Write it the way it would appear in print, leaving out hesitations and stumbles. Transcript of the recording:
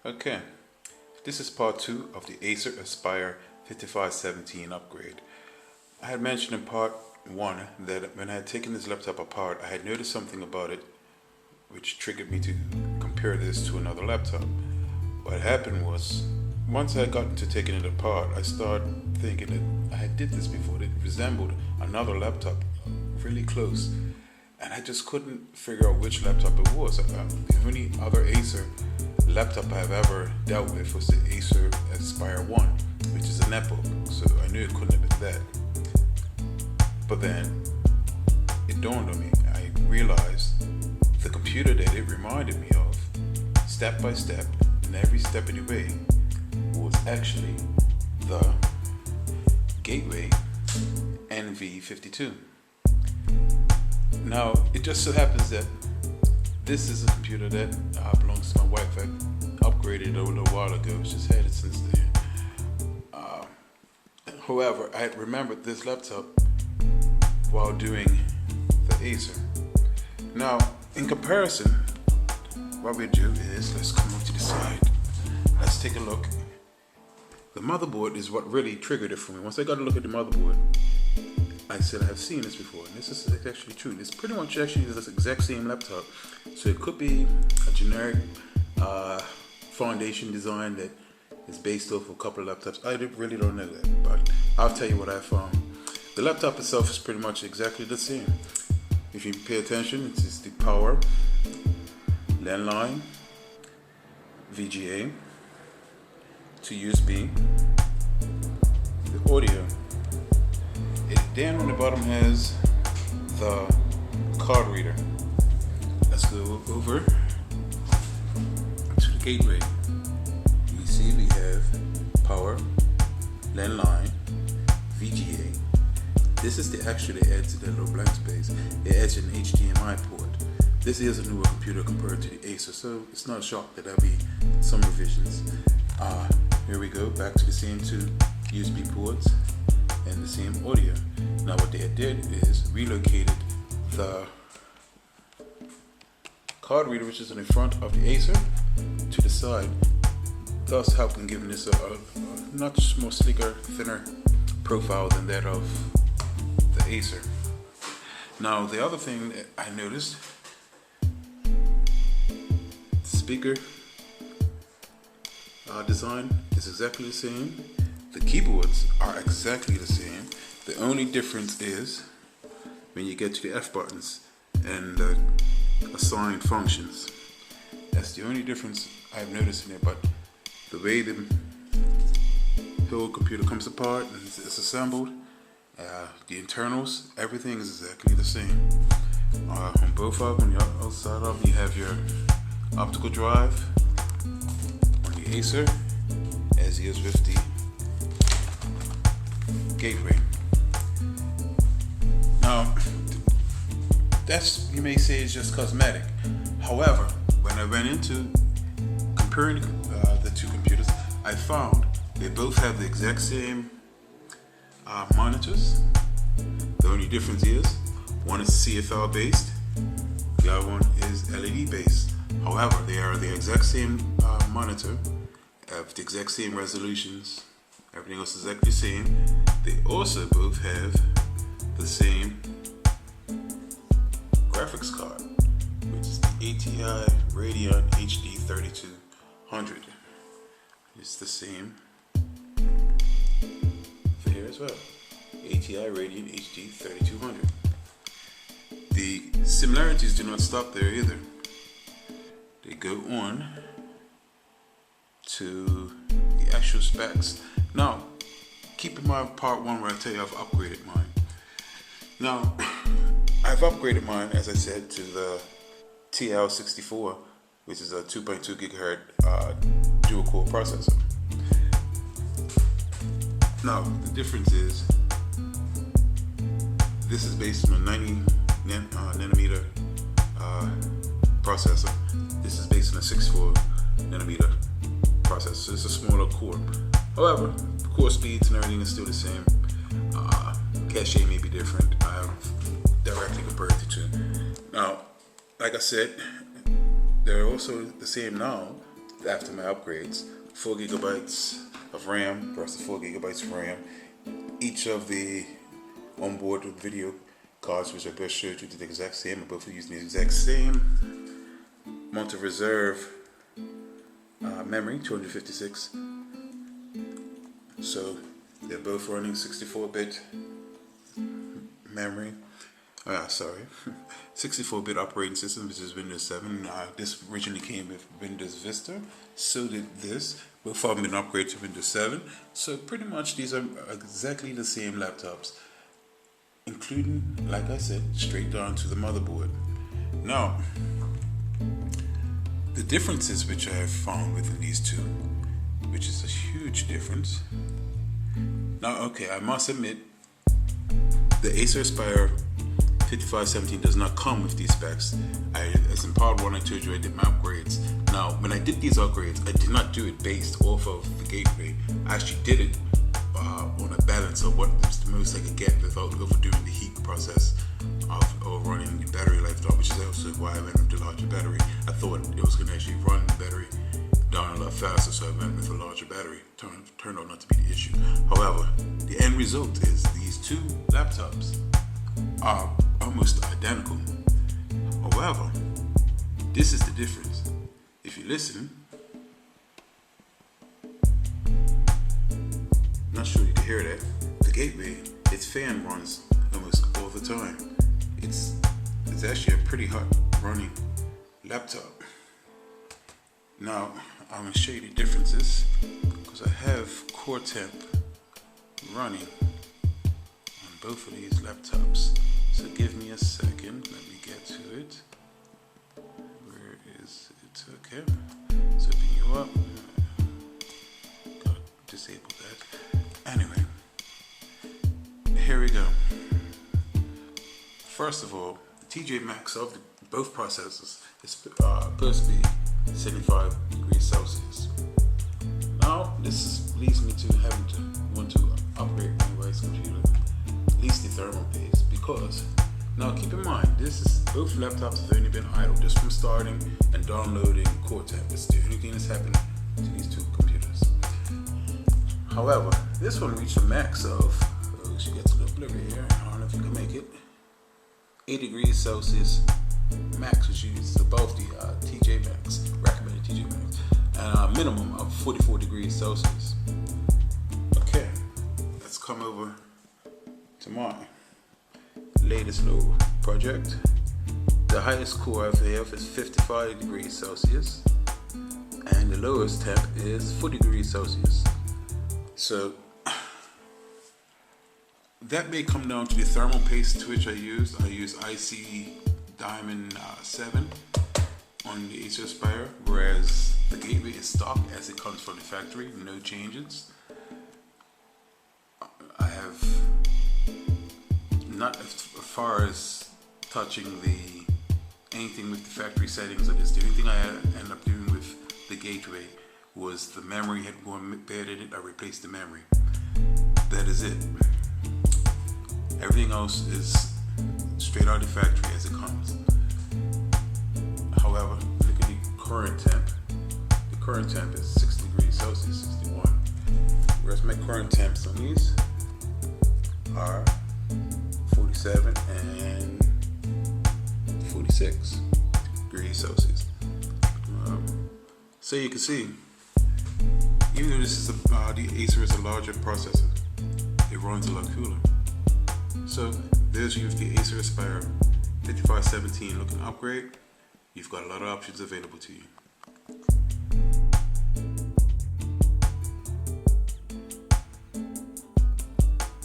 Okay, this is part 2 of the Acer Aspire 5517 upgrade. I had mentioned in part 1 that when I had taken this laptop apart, I had noticed something about it which triggered me to compare this to another laptop. What happened was, once I got into taking it apart, I started thinking that I did this before. It resembled another laptop really close, and I just couldn't figure out which laptop it was. The only other Acer laptop I've ever dealt with was the Acer Aspire 1, which is a netbook, so I knew it couldn't have been that. But then it dawned on me. I realized the computer that it reminded me of, step by step, and every step of the way, was actually the Gateway NV52. Now, it just so happens that this is a computer that belongs to my wife. I upgraded it a little while ago. It's just had it since then. However, I had remembered this laptop while doing the Acer. Now, in comparison, what we do is, let's come up to the side. Let's take a look. The motherboard is what really triggered it for me. Once I got a look at the motherboard, I said I have seen this before, and this is actually true. It's pretty much actually this exact same laptop. So it could be a generic foundation design that is based off a couple of laptops. I really don't know that, but I'll tell you what I found. The laptop itself is pretty much exactly the same. If you pay attention, it's the power, landline, VGA, to USB, the audio. It then on the bottom has the card reader. Let's go over to the gateway. You see we have power, landline, VGA. This is the actually adds to that little blank space. It adds an HDMI port. This is a newer computer compared to the Acer, so it's not a shock that there'll be some revisions. Here we go, back to the same two USB ports and the same audio. Now what they did is relocated the card reader, which is in the front of the Acer, to the side, thus helping giving this a much more sleeker, thinner profile than that of the Acer. Now the other thing that I noticed, the speaker design is exactly the same. The keyboards are exactly the same. The only difference is when you get to the F buttons and the assigned functions. That's the only difference I've noticed in it, but the way the whole computer comes apart and it's assembled, the internals, everything is exactly the same. On both of them, on the outside of them, you have your optical drive. On the Acer, as is with the Gateway. Now, that's, you may say, is just cosmetic. However, when I went into comparing the two computers, I found they both have the exact same monitors. The only difference is one is CFL based, the other one is LED based. However, they are the exact same monitor, have the exact same resolutions. Everything else is exactly the same. They also both have the same graphics card, which is the ATI Radeon HD 3200. It's the same for here as well. ATI Radeon HD 3200. The similarities do not stop there either. They go on to the actual specs. Now, keep in mind part 1 where I tell you I've upgraded mine. Now, I've upgraded mine, as I said, to the TL64, which is a 2.2 gigahertz dual core processor. Now, the difference is this is based on a 90 nanometer processor. This is based on a 64 nanometer processor, so it's a smaller core. However, the core speeds and everything is still the same. Cache may be different. I directly compared the two. Now, like I said, they're also the same now. after my upgrades. 4 gigabytes of RAM versus 4 gigabytes of RAM. Each of the onboard video cards, which I both showed you, did the exact same. I both using the exact same amount of reserve memory, 256. So they're both running 64-bit memory. 64-bit operating system, which is Windows 7. This originally came with Windows Vista. So did this. Both of them been upgraded to Windows 7. So pretty much these are exactly the same laptops, including, like I said, straight down to the motherboard. Now, the differences which I have found within these two, which is a huge difference. Now, okay, I must admit, the Acer Aspire 5517 does not come with these specs. As in part 1, I told you I did my upgrades. Now, when I did these upgrades, I did not do it based off of the gateway. I actually did it on a balance of what was the most I could get without overdoing the heat process of running the battery life down, which is also why I went with the larger battery. I thought it was going to actually run the battery down a lot faster, so I went with a larger battery. Turned out not to be the issue. However, the end result is these two laptops are almost identical. However, this is the difference. If you listen, not sure you can hear that. The gateway, its fan runs almost all the time. It's actually a pretty hot running laptop. Now I'm going to show you the differences because I have core temp running on both of these laptops. So give me a second, let me get to it. Where is it? Okay, so open you up. Gotta disable that. Anyway, here we go. First of all, the TJ Max of both processors is supposed to be 75 degrees Celsius. Now, this leads me to having to want to upgrade my wife's computer, at least the thermal paste, because now keep in mind, both laptops have only been idle just from starting and downloading core temp. It's the only thing that's happened to these two computers. However, this one reached a max of, she gets a little over here, I don't know if you can make it, 8 degrees Celsius max, which is above the TJ Max, recommended TJ Max, and a minimum of 44 degrees Celsius. Okay, let's come over to my latest little project. The highest core I have is 55 degrees Celsius, and the lowest temp is 40 degrees Celsius. So that may come down to the thermal paste to which I use. I use IC Diamond 7 on the Acer Aspire, whereas the gateway is stock as it comes from the factory, no changes. I have not as far as touching anything with the factory settings of this. The only thing I ended up doing with the gateway was the memory had gone bad in it. I replaced the memory. That is it. Everything else is straight out of the factory as it comes. However, look at the current temp. The current temp is 6 degrees Celsius, 61. Whereas my current temps on these are 47 and 46 degrees Celsius. So you can see, even though this is the Acer is a larger processor, it runs a lot cooler. So there's you with the Acer Aspire 5517 looking upgrade. You've got a lot of options available to you.